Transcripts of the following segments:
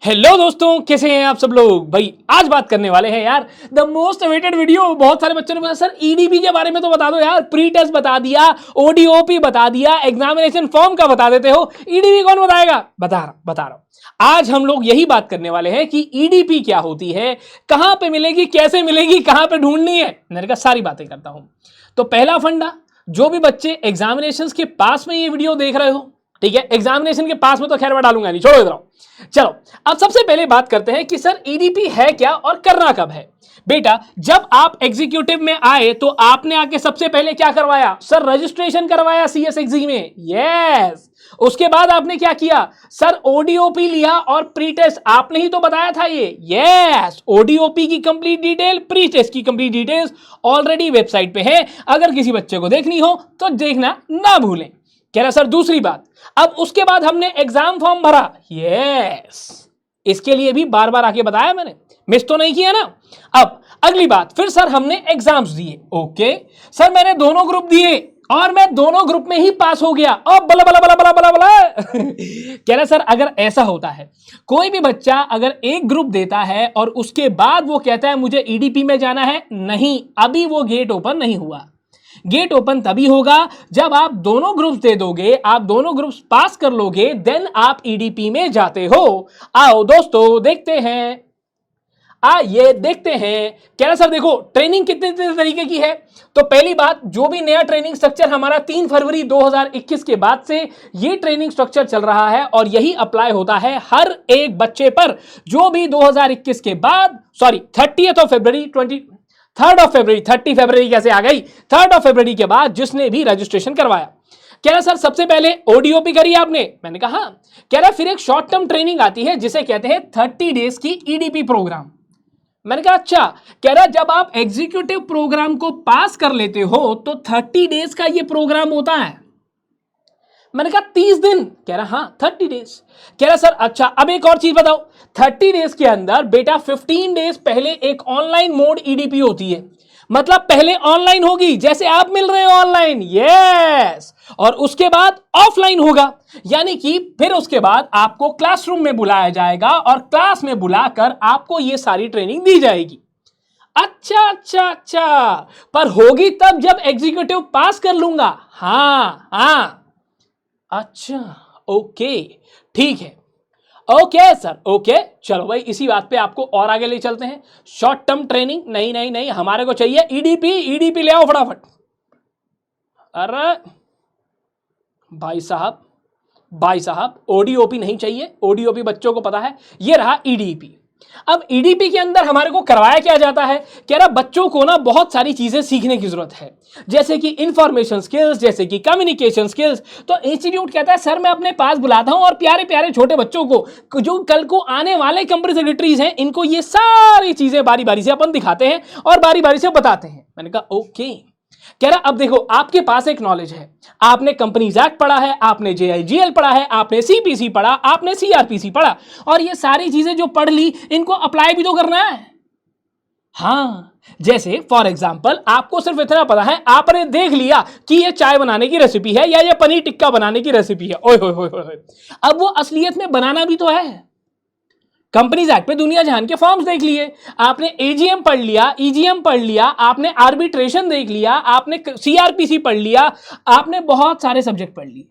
Hello दोस्तों, कैसे हैं आप सब लोग। भाई आज बात करने वाले हैं यार द मोस्ट अवेटेड वीडियो। बहुत सारे बच्चों ने बोला सर ईडीपी के बारे में तो बता दो यार, प्री टेस्ट बता दिया, ओडीओपी बता दिया, एग्जामिनेशन फॉर्म का बता देते हो, ईडीपी कौन बताएगा। बता रहा हूं। आज हम लोग यही बात करने वाले हैं कि ईडीपी क्या होती है, कहां पे मिलेगी, कैसे मिलेगी, कहां पे ढूंढनी है। मैंने कहा सारी बातें करता हूं। तो पहला फंडा, जो भी बच्चे एग्जामिनेशन के पास में ये वीडियो देख रहे हो, ठीक है, एग्जामिनेशन के पास में तो खैर मैं डालूंगा नहीं, छोड़ो इधर। चलो अब सबसे पहले बात करते हैं कि सर ईडीपी है क्या और करना कब है। बेटा जब आप एग्जीक्यूटिव में आए तो आपने आके सबसे पहले क्या करवाया सर, रजिस्ट्रेशन करवाया सीएसएक्जी में। यस, उसके बाद आपने क्या किया सर, ओडीओपी लिया और प्री टेस्ट आपने ही तो बताया था ये। यस, ओडीओपी की कंप्लीट डिटेल, प्री टेस्ट की कंप्लीट डिटेल्स ऑलरेडी वेबसाइट पे है, अगर किसी बच्चे को देखनी हो तो देखना ना भूलें। कह रहा सर दूसरी बात, अब उसके बाद हमने एग्जाम फॉर्म भरा। यस, इसके लिए भी बार बार आके बताया मैंने, मिस तो नहीं किया ना। अब अगली बात, फिर सर हमने एग्जाम्स दिए। ओके सर, मैंने दोनों ग्रुप दिए और मैं दोनों ग्रुप में ही पास हो गया। और बला बला बला बला बला बला कह रहा सर अगर ऐसा होता है, कोई भी बच्चा अगर एक ग्रुप देता है और उसके बाद वो कहता है मुझे ईडीपी में जाना है, नहीं, अभी वो गेट ओपन नहीं हुआ। गेट ओपन तभी होगा जब आप दोनों ग्रुप्स दे दोगे, आप दोनों ग्रुप्स पास कर लोगे, देन आप ईडीपी में जाते हो। आओ दोस्तों देखते हैं, ये देखते हैं। कह रहा सर देखो ट्रेनिंग कितने तरीके की है। तो पहली बात, जो भी नया ट्रेनिंग स्ट्रक्चर हमारा 3 फरवरी 2021 के बाद से ये ट्रेनिंग स्ट्रक्चर चल रहा है और यही अप्लाई होता है हर एक बच्चे पर जो भी 2021 के बाद, सॉरी 30 फरवरी कैसे आ गई, 3 फरवरी के बाद जिसने भी रजिस्ट्रेशन करवाया। कह रहा सर सबसे पहले ओडीओपी करी आपने। मैंने कहा हाँ। कह रहा फिर एक शॉर्ट टर्म ट्रेनिंग आती है जिसे कहते हैं 30 डेज की ईडीपी प्रोग्राम। मैंने कहा अच्छा। कह रहा जब आप एग्जीक्यूटिव प्रोग्राम को पास कर लेते हो तो 30 डेज का ये प्रोग्राम होता है। मैंने कहा 30 दिन। कह रहा हाँ 30 डेज। कह रहा सर अच्छा, अब एक और चीज बताओ, 30 डेज के अंदर बेटा 15 डेज पहले एक ऑनलाइन मोड ईडीपी होती है, मतलब पहले ऑनलाइन होगी जैसे आप मिल रहे हो ऑनलाइन। यस, और उसके बाद ऑफलाइन होगा, यानी कि फिर उसके बाद आपको क्लासरूम में बुलाया जाएगा और क्लास में बुलाकर आपको ये सारी ट्रेनिंग दी जाएगी। अच्छा अच्छा अच्छा, पर होगी तब जब एग्जीक्यूटिव पास कर लूंगा। हाँ, अच्छा ओके ठीक है, ओके सर ओके। चलो भाई इसी बात पे आपको और आगे ले चलते हैं। शॉर्ट टर्म ट्रेनिंग नहीं नहीं नहीं, हमारे को चाहिए ईडीपी। ईडीपी ले आओ फटाफट। अरे भाई साहब ओडीओपी नहीं चाहिए, ओडीओपी बच्चों को पता है, ये रहा ईडीपी। अब ईडीपी के अंदर हमारे को करवाया क्या जाता है। कह रहा बच्चों को ना बहुत सारी चीजें सीखने की जरूरत है, जैसे कि इंफॉर्मेशन स्किल्स, जैसे कि कम्युनिकेशन स्किल्स। तो इंस्टीट्यूट कहता है सर मैं अपने पास बुलाता हूं और प्यारे प्यारे छोटे बच्चों को जो कल को आने वाले कंपनी सेक्रेटरीज हैं, इनको ये सारी चीजें बारी बारी से अपन दिखाते हैं और बारी बारी से बताते हैं। मैंने कहा ओके। कह रहा अब देखो आपके पास एक नॉलेज है, आपने कंपनीज एक्ट पढ़ा है, आपने जेआईजीएल पढ़ा है, आपने सीपीसी पढ़ा, आपने सीआरपीसी पढ़ा, और ये सारी चीजें जो पढ़ ली इनको अप्लाई भी तो करना है। हाँ, जैसे फॉर एग्जाम्पल आपको सिर्फ इतना पता है, आपने देख लिया कि ये चाय बनाने की रेसिपी है या ये पनीर टिक्का बनाने की रेसिपी है। ओए होए होए होए, अब वो असलियत में बनाना भी तो है। कंपनीज एक्ट पे दुनिया जहान के फॉर्म्स देख लिए, आपने एजीएम पढ़ लिया, ईजीएम पढ़ लिया, आपने आर्बिट्रेशन देख लिया, आपने सीआरपीसी पढ़ लिया, आपने बहुत सारे सब्जेक्ट पढ़ लिए,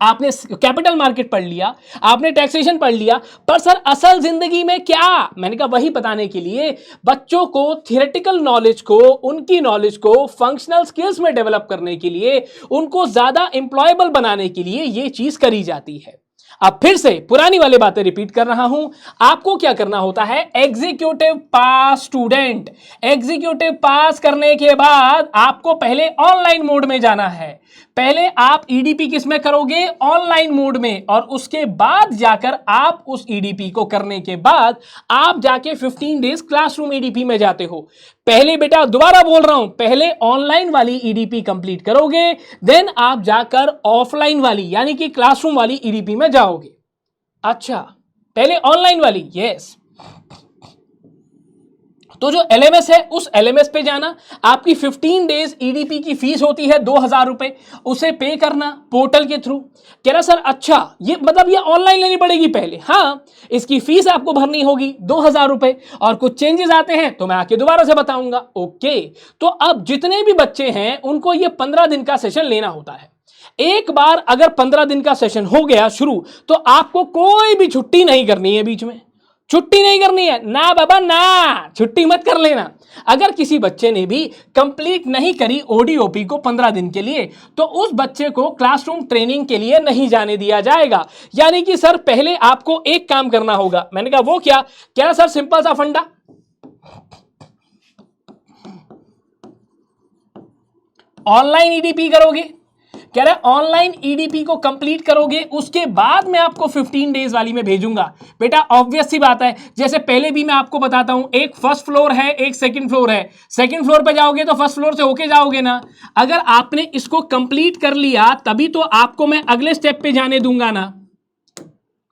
आपने कैपिटल मार्केट पढ़ लिया, आपने टैक्सेशन पढ़ लिया, पर सर असल जिंदगी में क्या। मैंने कहा वही बताने के लिए बच्चों को थियोरेटिकल नॉलेज को, उनकी नॉलेज को फंक्शनल स्किल्स में डेवलप करने के लिए, उनको ज्यादा एम्प्लॉयबल बनाने के लिए ये चीज करी जाती है। अब फिर से पुरानी वाली बातें रिपीट कर रहा हूं, आपको क्या करना होता है, एग्जीक्यूटिव पास स्टूडेंट, एग्जीक्यूटिव पास करने के बाद आपको पहले ऑनलाइन मोड में जाना है। पहले आप ईडीपी किस में करोगे, ऑनलाइन मोड में, और उसके बाद जाकर आप उस ईडीपी को करने के बाद आप जाके 15 डेज क्लासरूम ईडीपी में जाते हो। पहले बेटा दोबारा बोल रहा हूं, पहले ऑनलाइन वाली ईडीपी कंप्लीट करोगे, देन आप जाकर ऑफलाइन वाली यानी कि क्लासरूम वाली ईडीपी में जाओगे। अच्छा, पहले ऑनलाइन वाली, यस तो जो LMS है उस LMS पे जाना, आपकी 15 डेज EDP की फीस होती है 2000 रुपए, उसे पे करना पोर्टल के थ्रू। कह रहा सर अच्छा ये मतलब ये ऑनलाइन लेनी पड़ेगी पहले? हाँ, इसकी फीस आपको भरनी होगी 2000 रुपए, और कुछ चेंजेस आते हैं तो मैं आके दोबारा से बताऊंगा। ओके, तो अब जितने भी बच्चे हैं उनको ये 15 दिन का सेशन लेना होता है। एक बार अगर 15 दिन का सेशन हो गया शुरू, तो आपको कोई भी छुट्टी नहीं करनी है, बीच में छुट्टी नहीं करनी है ना बाबा ना, छुट्टी मत कर लेना। अगर किसी बच्चे ने भी कंप्लीट नहीं करी ODOP को 15 दिन के लिए, तो उस बच्चे को क्लासरूम ट्रेनिंग के लिए नहीं जाने दिया जाएगा। यानी कि सर पहले आपको एक काम करना होगा। मैंने कहा वो क्या? कह रहा सर सिंपल सा फंडा, ऑनलाइन EDP करोगे। कह रहा है ऑनलाइन EDP को कंप्लीट करोगे, उसके बाद मैं आपको 15 डेज वाली में भेजूंगा। बेटा ऑब्वियस सी बात है, जैसे पहले भी मैं आपको बताता हूं, एक फर्स्ट फ्लोर है एक सेकंड फ्लोर है। सेकंड फ्लोर पे जाओगे तो फर्स्ट फ्लोर से होके जाओगे ना। अगर आपने इसको कंप्लीट कर लिया तभी तो आपको मैं अगले स्टेप पे जाने दूंगा ना।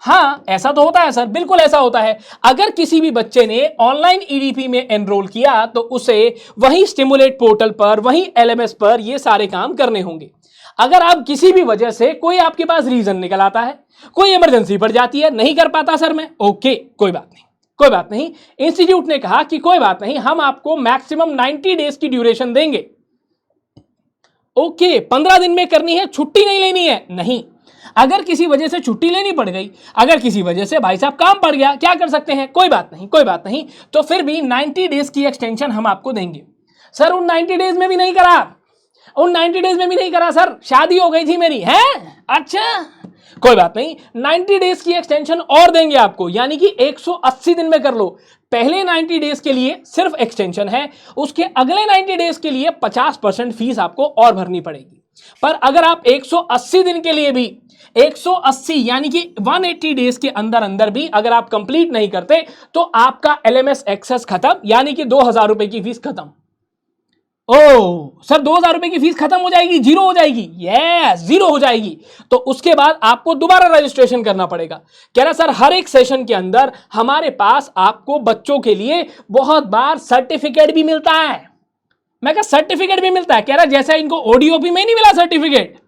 हाँ ऐसा तो होता है सर, बिल्कुल ऐसा होता है। अगर किसी भी बच्चे ने ऑनलाइन EDP में एनरोल किया तो उसे वही स्टिमुलेट पोर्टल पर, वही LMS पर ये सारे काम करने होंगे। अगर आप किसी भी वजह से कोई आपके पास रीजन निकल आता है, कोई इमरजेंसी पड़ जाती है, नहीं कर पाता सर मैं, ओके कोई बात नहीं, कोई बात नहीं। इंस्टीट्यूट ने कहा कि कोई बात नहीं, हम आपको मैक्सिमम 90 डेज की ड्यूरेशन देंगे। ओके 15 दिन में करनी है, छुट्टी नहीं लेनी है, नहीं। अगर किसी वजह से छुट्टी लेनी पड़ गई, अगर किसी वजह से भाई साहब काम पड़ गया, क्या कर सकते हैं? कोई बात नहीं, कोई बात नहीं, तो फिर भी 90 डेज की एक्सटेंशन हम आपको देंगे। सर उन 90 डेज में भी नहीं करा, उन 90 डेज में भी नहीं करा सर, शादी हो गई थी मेरी, है अच्छा कोई बात नहीं, 90 डेज की एक्सटेंशन और देंगे आपको, यानी कि 180 दिन में कर लो। पहले 90 डेज के लिए सिर्फ एक्सटेंशन है, उसके अगले 90 डेज के लिए 50% फीस आपको और भरनी पड़ेगी। पर अगर आप 180 दिन के लिए भी 180 यानी कि 180 डेज के अंदर अंदर भी अगर आप कंप्लीट नहीं करते तो आपका LMS एक्सेस खत्म, यानी कि 2000 रुपए की फीस खत्म। ओ सर 2000 रुपए की फीस खत्म हो जाएगी, जीरो हो जाएगी? यस जीरो हो जाएगी। तो उसके बाद आपको दोबारा रजिस्ट्रेशन करना पड़ेगा। कह रहा सर हर एक सेशन के अंदर हमारे पास आपको बच्चों के लिए बहुत बार सर्टिफिकेट भी मिलता है। मैं कहा सर्टिफिकेट भी मिलता है? कह रहा जैसा इनको ODOP में नहीं मिला सर्टिफिकेट।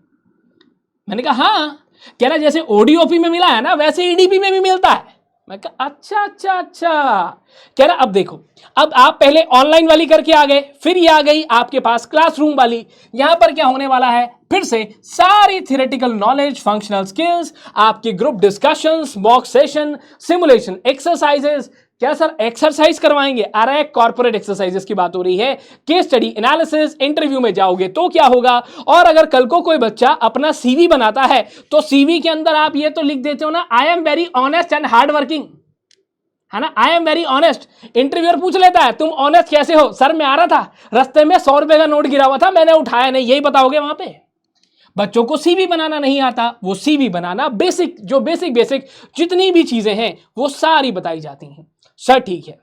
मैंने कहा हाँ। कह रहा जैसे ODOP में मिला है ना, वैसे EDP में भी मिलता है। मैं कहा अच्छा अच्छा अच्छा। कह रहा अब देखो, अब आप पहले ऑनलाइन वाली करके आ गए, फिर ये आ गई आपके पास क्लासरूम वाली। यहां पर क्या होने वाला है? फिर से सारी थियोरेटिकल नॉलेज, फंक्शनल स्किल्स, आपके group discussions, mock session, simulation exercises. क्या सर एक्सरसाइज करवाएंगे? अरे कॉर्पोरेट एक्सरसाइजेस की बात हो रही है, केस स्टडी एनालिसिस। इंटरव्यू में जाओगे तो क्या होगा? और अगर कल को कोई बच्चा अपना CV बनाता है तो CV के अंदर आप ये तो लिख देते हो ना, I am very honest and hard working, है ना, I am very honest. Interviewer पूछ लेता है तुम ऑनेस्ट कैसे हो? सर मैं आ रहा था, रास्ते में 100 रुपए का नोट गिरा हुआ था, मैंने उठाया नहीं, यही बताओगे वहां पे? बच्चों को CV बनाना नहीं आता, वो CV बनाना बेसिक, जो बेसिक जितनी भी चीजें हैं वो सारी बताई जाती हैं। सर ठीक है।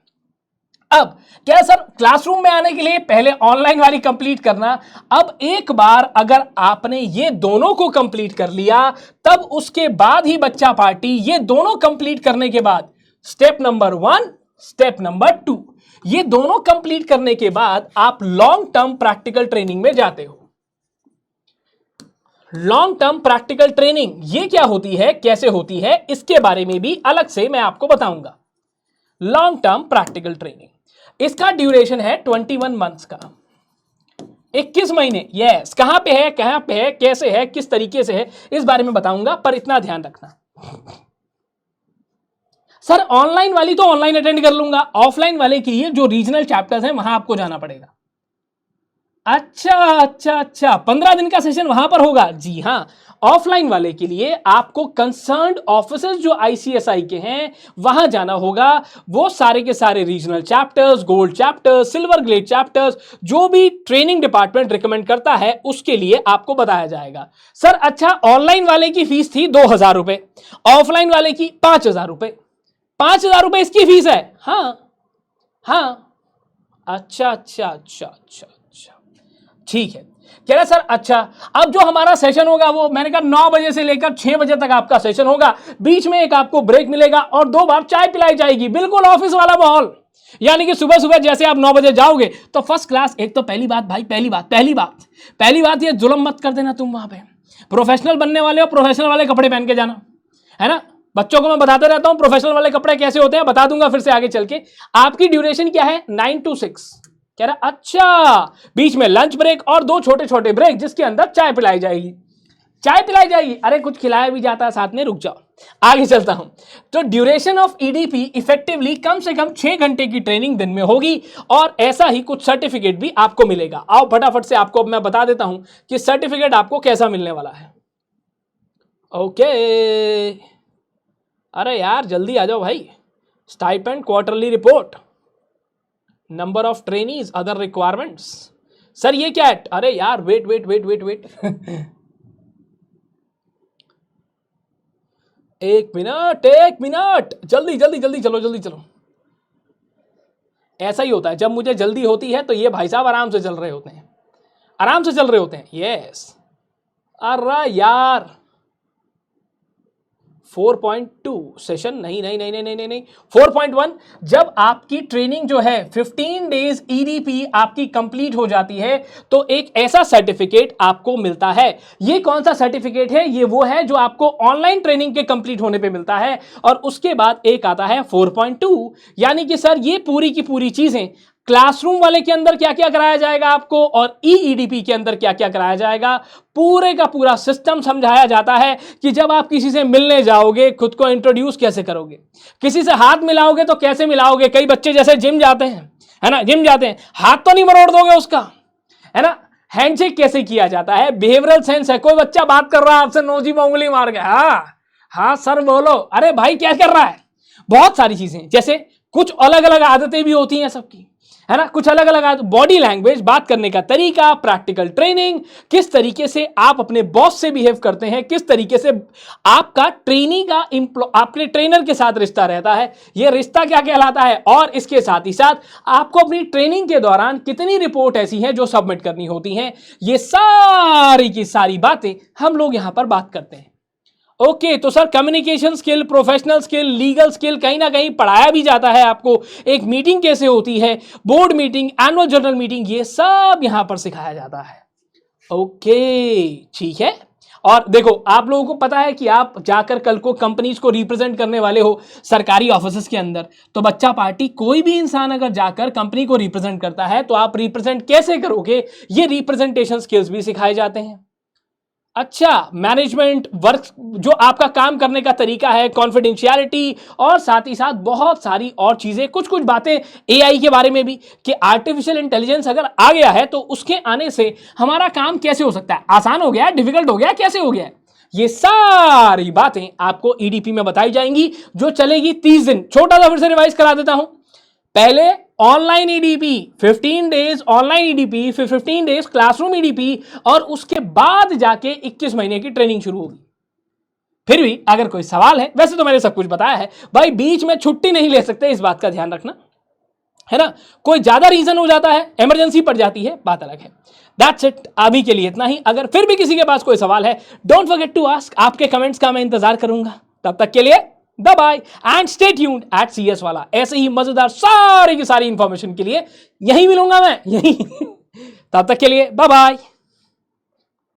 अब क्या सर क्लासरूम में आने के लिए पहले ऑनलाइन वाली कंप्लीट करना। अब एक बार अगर आपने ये दोनों को कंप्लीट कर लिया, तब उसके बाद ही बच्चा पार्टी। ये दोनों कंप्लीट करने के बाद स्टेप नंबर 1, स्टेप नंबर 2, ये दोनों कंप्लीट करने के बाद आप लॉन्ग टर्म प्रैक्टिकल ट्रेनिंग में जाते हो। लॉन्ग टर्म प्रैक्टिकल ट्रेनिंग ये क्या होती है, कैसे होती है, इसके बारे में भी अलग से मैं आपको बताऊंगा। लॉन्ग टर्म प्रैक्टिकल ट्रेनिंग, इसका ड्यूरेशन है 21 मंथ्स का, 21 महीने। यस, कहां पे है, कैसे है, किस तरीके से है, इस बारे में बताऊंगा, पर इतना ध्यान रखना। सर ऑनलाइन वाली तो ऑनलाइन अटेंड कर लूंगा, ऑफलाइन वाले के लिए जो रीजनल चैप्टर्स हैं वहां आपको जाना पड़ेगा। अच्छा 15 दिन का सेशन वहां पर होगा? जी हां, ऑफलाइन वाले के लिए आपको कंसर्न्ड ऑफिसर्स जो ICSI के हैं वहां जाना होगा। वो सारे के सारे regional chapters, gold chapters, silver grade chapters, जो भी ट्रेनिंग डिपार्टमेंट रिकमेंड करता है उसके लिए आपको बताया जाएगा। सर अच्छा ऑनलाइन वाले की फीस थी 2000 रुपए, ऑफलाइन वाले की 5000 रुपए। 5000 रुपए इसकी फीस है? हाँ अच्छा ठीक है। कह रहा सर अच्छा अब जो हमारा सेशन होगा वो, मैंने कहा 9 बजे से लेकर 6 बजे तक आपका सेशन होगा, बीच में एक आपको ब्रेक मिलेगा और 2 बार चाय पिलाई जाएगी, बिल्कुल ऑफिस वाला माहौल। यानी कि सुबह सुबह जैसे आप 9 बजे जाओगे तो फर्स्ट क्लास, एक तो पहली बात भाई, पहली बात ये जुल्म मत कर देना तुम वहां पे। प्रोफेशनल बनने वाले हो, प्रोफेशनल वाले कपड़े पहन के जाना, है ना। बच्चों को मैं बताते रहता हूं प्रोफेशनल वाले कपड़े कैसे होते हैं, बता दूंगा फिर से आगे चल के। आपकी ड्यूरेशन क्या है, 9 to 6 कह रहा। अच्छा, बीच में लंच ब्रेक और 2 छोटे छोटे ब्रेक जिसके अंदर चाय पिलाई जाएगी। अरे कुछ खिलाया भी जाता है साथ में, रुक जाओ आगे चलता हूं। तो ड्यूरेशन ऑफ ईडीपी इफेक्टिवली कम से कम 6 घंटे की ट्रेनिंग दिन में होगी और ऐसा ही कुछ सर्टिफिकेट भी आपको मिलेगा। आओ फटाफट से आपको मैं बता देता हूं कि सर्टिफिकेट आपको कैसा मिलने वाला है। ओके, अरे यार जल्दी आ जाओ भाई। Stipend, quarterly report, number of trainees, other requirements. Sir ये क्या है, अरे यार वेट एक मिनट, जल्दी चलो। ऐसा ही होता है, जब मुझे जल्दी होती है तो ये भाई साहब आराम से चल रहे होते हैं। यस, अरे यार 4.2 सेशन नहीं 4.1। जब आपकी ट्रेनिंग जो है 15 डेज ईडीपी आपकी कंप्लीट हो जाती है तो एक ऐसा सर्टिफिकेट आपको मिलता है। ये कौन सा सर्टिफिकेट है, ये वो है जो आपको ऑनलाइन ट्रेनिंग के कंप्लीट होने पे मिलता है। और उसके बाद एक आता है 4.2, यानी कि सर ये पूरी की पूरी चीजें क्लासरूम वाले के अंदर क्या क्या कराया जाएगा आपको और ईईडीपी के अंदर क्या क्या कराया जाएगा, पूरे का पूरा सिस्टम समझाया जाता है कि जब आप किसी से मिलने जाओगे खुद को इंट्रोड्यूस कैसे करोगे, किसी से हाथ मिलाओगे तो कैसे मिलाओगे। कई बच्चे जैसे जिम जाते हैं, है ना, हाथ तो नहीं मरोड़ दोगे उसका, है ना। हैंडशेक कैसे किया जाता है, बिहेवियरल सेंस है। कोई बच्चा बात कर रहा है आपसे, नोजी में उंगली मार के हाँ सर बोलो, अरे भाई क्या कर रहा है। बहुत सारी चीजें, जैसे कुछ अलग अलग आदतें भी होती हैं सबकी, है ना, कुछ अलग अलग बॉडी लैंग्वेज, बात करने का तरीका, प्रैक्टिकल ट्रेनिंग, किस तरीके से आप अपने बॉस से बिहेव करते हैं, किस तरीके से आपका ट्रेनी का आपके ट्रेनर के साथ रिश्ता रहता है, यह रिश्ता क्या कहलाता है। और इसके साथ ही साथ आपको अपनी ट्रेनिंग के दौरान कितनी रिपोर्ट ऐसी हैं जो सबमिट करनी होती हैं, ये सारी की सारी बातें हम लोग यहां पर बात करते हैं। ओके, तो sir communication skill, professional skill, legal skill कहीं ना कहीं पढ़ाया भी जाता है आपको। एक मीटिंग कैसे होती है, board meeting, annual general meeting, ये सब यहां पर सिखाया जाता है। ओके ठीक है। और देखो आप लोगों को पता है कि आप जाकर कल को कंपनीज को रिप्रेजेंट करने वाले हो सरकारी ऑफिसेस के अंदर, तो बच्चा पार्टी कोई भी इंसान अगर जाकर कंपनी को रिप्रेजेंट करता है तो आप रिप्रेजेंट कैसे करोगे, ये रिप्रेजेंटेशन स्किल्स भी सिखाए जाते हैं। अच्छा, मैनेजमेंट वर्क, जो आपका काम करने का तरीका है, कॉन्फिडेंशियलिटी, और साथ ही साथ बहुत सारी और चीजें, कुछ कुछ बातें एआई के बारे में भी कि आर्टिफिशियल इंटेलिजेंस अगर आ गया है तो उसके आने से हमारा काम कैसे हो सकता है, आसान हो गया है, डिफिकल्ट हो गया है, कैसे हो गया है, ये सारी बातें आपको ईडीपी में बताई जाएंगी जो चलेगी 30 दिन। छोटा सा फिर से रिवाइज करा देता हूं। पहले online EDP 15 days online EDP, फिर 15 डेज क्लासरूम ईडीपी, और उसके बाद जाके 21 महीने की ट्रेनिंग शुरू होगी। फिर भी अगर कोई सवाल है, वैसे तो मैंने सब कुछ बताया है भाई, बीच में छुट्टी नहीं ले सकते, इस बात का ध्यान रखना, है ना। कोई ज्यादा रीजन हो जाता है, इमरजेंसी पड़ जाती है, बात अलग है। दैट्स इट, अभी के लिए इतना ही। अगर फिर भी किसी के पास कोई सवाल है, डोंट फॉरगेट टू आस्क, आपके कमेंट्स का मैं इंतजार करूंगा। तब तक के लिए bye bye and stay tuned at CS वाला। ऐसे ही मजेदार सारी की सारी इंफॉर्मेशन के लिए यहीं मिलूंगा मैं, यहीं। तब तक के लिए बाय बाय।